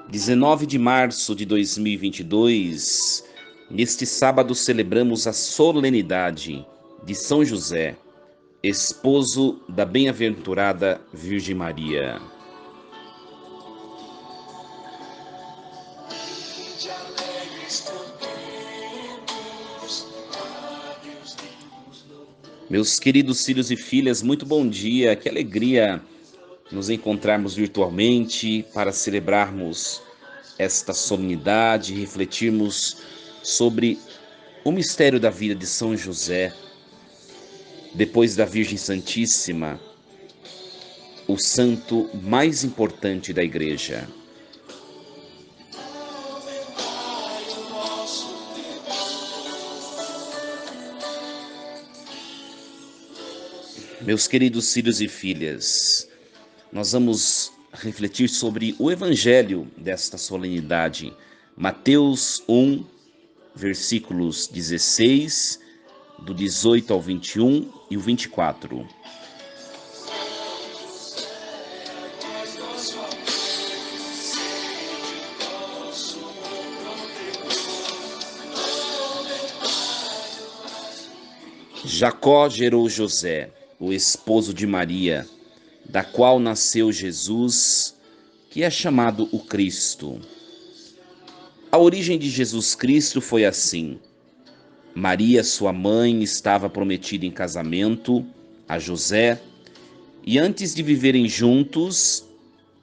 19 de março de 2022, neste sábado celebramos a solenidade de São José, esposo da bem-aventurada Virgem Maria. Meus queridos filhos e filhas, muito bom dia, que alegria nos encontrarmos virtualmente para celebrarmos esta solenidade, refletirmos sobre o mistério da vida de São José, depois da Virgem Santíssima, o santo mais importante da Igreja. Meus queridos filhos e filhas, nós vamos refletir sobre o Evangelho desta solenidade. Mateus 1, versículos 16, do 18 ao 21 e o 24. Jacó gerou José, o esposo de Maria, da qual nasceu Jesus, que é chamado o Cristo. A origem de Jesus Cristo foi assim. Maria, sua mãe, estava prometida em casamento a José, e antes de viverem juntos,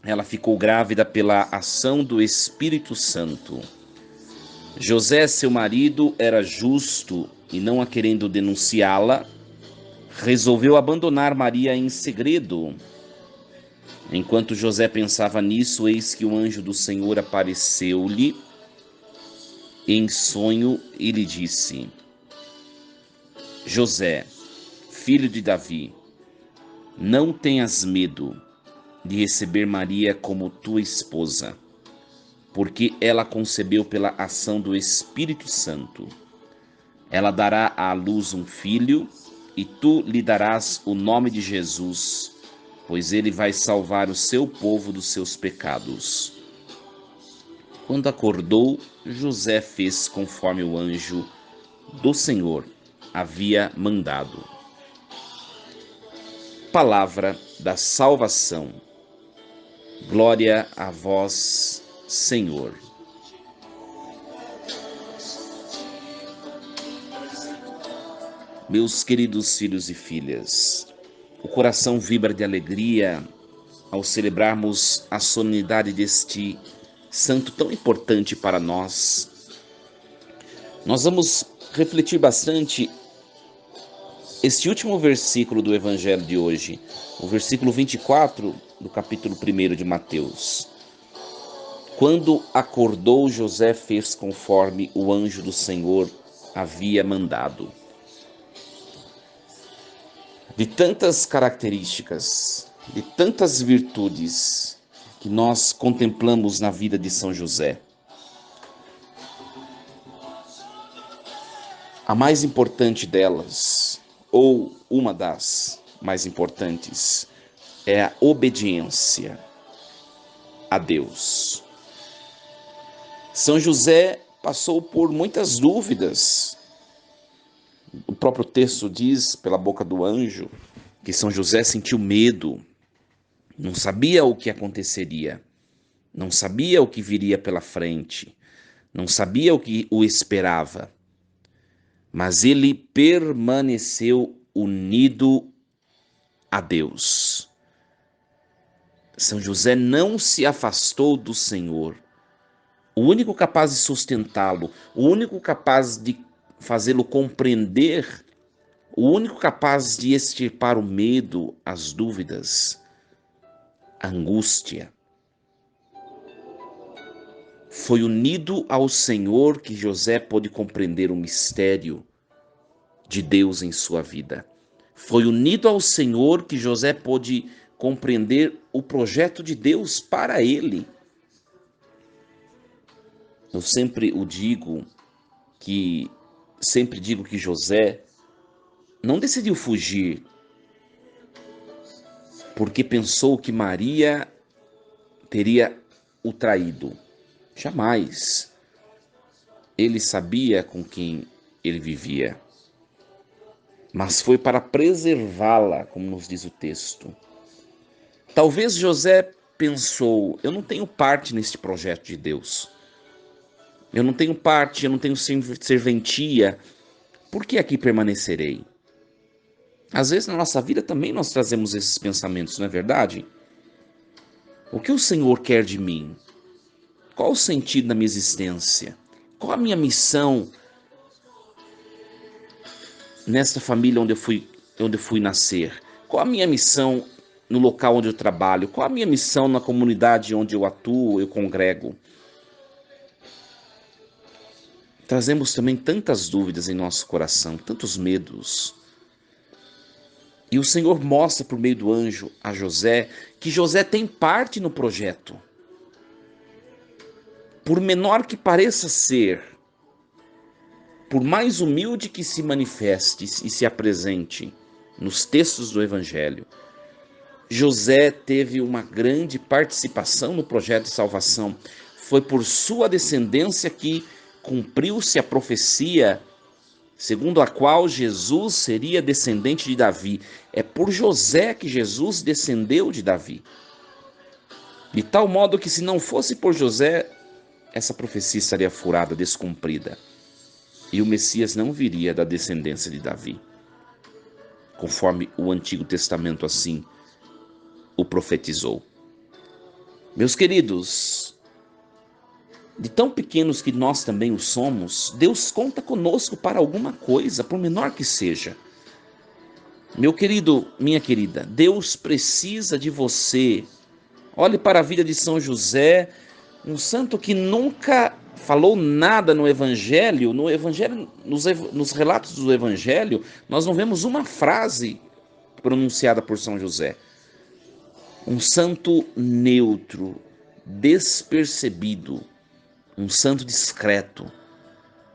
ela ficou grávida pela ação do Espírito Santo. José, seu marido, era justo e, não a querendo denunciá-la, resolveu abandonar Maria em segredo. Enquanto José pensava nisso, eis que o anjo do Senhor apareceu-lhe em sonho e lhe disse: José, filho de Davi, não tenhas medo de receber Maria como tua esposa, porque ela concebeu pela ação do Espírito Santo. Ela dará à luz um filho, e tu lhe darás o nome de Jesus, pois ele vai salvar o seu povo dos seus pecados. Quando acordou, José fez conforme o anjo do Senhor havia mandado. Palavra da salvação. Glória a vós, Senhor. Meus queridos filhos e filhas, o coração vibra de alegria ao celebrarmos a solenidade deste santo tão importante para nós. Nós vamos refletir bastante este último versículo do Evangelho de hoje, o versículo 24 do capítulo 1 de Mateus. Quando acordou, José fez conforme o anjo do Senhor havia mandado. De tantas características, de tantas virtudes que nós contemplamos na vida de São José, a mais importante delas, ou uma das mais importantes, é a obediência a Deus. São José passou por muitas dúvidas. O próprio texto diz, pela boca do anjo, que São José sentiu medo, não sabia o que aconteceria, não sabia o que viria pela frente, não sabia o que o esperava, mas ele permaneceu unido a Deus. São José não se afastou do Senhor. O único capaz de sustentá-lo, o único capaz de fazê-lo compreender, o único capaz de extirpar o medo, as dúvidas, a angústia. Foi unido ao Senhor que José pôde compreender o mistério de Deus em sua vida. Foi unido ao Senhor que José pôde compreender o projeto de Deus para ele. Eu sempre digo que José não decidiu fugir porque pensou que Maria teria o traído. Jamais. Ele sabia com quem ele vivia, mas foi para preservá-la, como nos diz o texto. Talvez José pensou: eu não tenho parte neste projeto de Deus. Eu não tenho parte, eu não tenho serventia. Por que aqui permanecerei? Às vezes na nossa vida também nós trazemos esses pensamentos, não é verdade? O que o Senhor quer de mim? Qual o sentido da minha existência? Qual a minha missão nesta família onde eu fui nascer? Qual a minha missão no local onde eu trabalho? Qual a minha missão na comunidade onde eu atuo, eu congrego? Trazemos também tantas dúvidas em nosso coração, tantos medos. E o Senhor mostra por meio do anjo a José que José tem parte no projeto. Por menor que pareça ser, por mais humilde que se manifeste e se apresente nos textos do Evangelho, José teve uma grande participação no projeto de salvação. Foi por sua descendência que cumpriu-se a profecia segundo a qual Jesus seria descendente de Davi. É por José que Jesus descendeu de Davi. De tal modo que, se não fosse por José, essa profecia estaria furada, descumprida. E o Messias não viria da descendência de Davi, conforme o Antigo Testamento assim o profetizou. Meus queridos, de tão pequenos que nós também o somos, Deus conta conosco para alguma coisa, por menor que seja. Meu querido, minha querida, Deus precisa de você. Olhe para a vida de São José, um santo que nunca falou nada no Evangelho. No Evangelho, nos relatos do Evangelho, nós não vemos uma frase pronunciada por São José. Um santo neutro, despercebido, um santo discreto,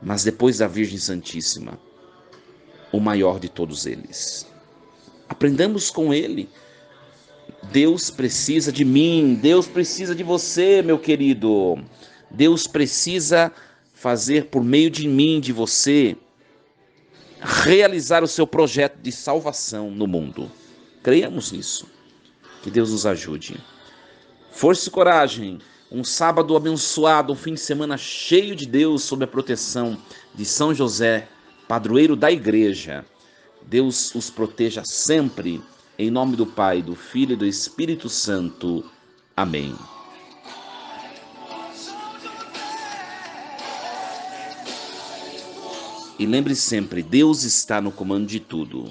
mas depois da Virgem Santíssima, o maior de todos eles. Aprendamos com ele. Deus precisa de mim, Deus precisa de você, meu querido. Deus precisa fazer por meio de mim, de você, realizar o seu projeto de salvação no mundo. Creiamos nisso. Que Deus nos ajude. Força e coragem. Um sábado abençoado, um fim de semana cheio de Deus, sob a proteção de São José, padroeiro da igreja. Deus os proteja sempre. Em nome do Pai, do Filho e do Espírito Santo. Amém. E lembre sempre, Deus está no comando de tudo.